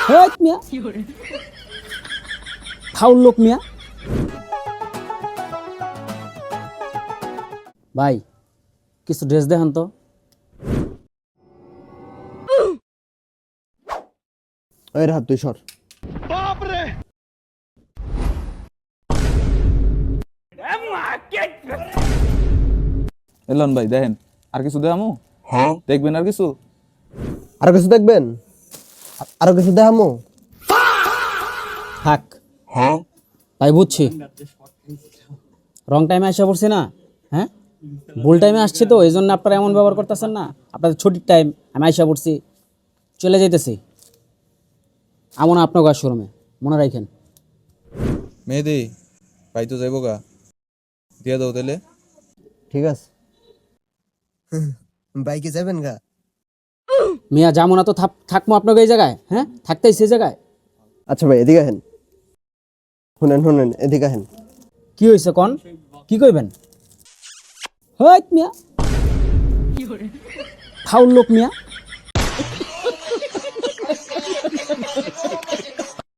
হেট মিয়া foul লোক মিয়া। ভাই কিছু ড্রেস দেখান তো। ওই রাত তুই সর। এলন ভাই দেখেন আর কিছু দেখামু? দেখবেন আর কিছু? আরো কিছু দেখবেন? আরো কিছু দেখামো? থাক ভাই বুঝছি, রং টাইমে আসা পড়ছে না, হ্যাঁ ভুল টাইমে আসছে তো এই জন্য আপনারা এমন ব্যবহার করতেছেন না। আপনাদের ছুটির টাইম, আমি আইসা পড়ছি, চলে যাইতেছি। আমন আপনার গাছ শোরুমে মনে রাখেন। মেহেদি ভাই তো যাইব গা, দিয়া দাও তাহলে। ঠিক আছে। বাইকে যাবেন গা? মিয়া যাবো না তো থাকবো আপনাকে এই জায়গায়, হ্যাঁ থাকতেই সেই জায়গায়। আচ্ছা ভাই এদিকে আহেন, শুনেন এদিকে আহেন। কি হয়েছে কন, কি কইবেন? হেট মিয়া ফাউল লোক মিয়া।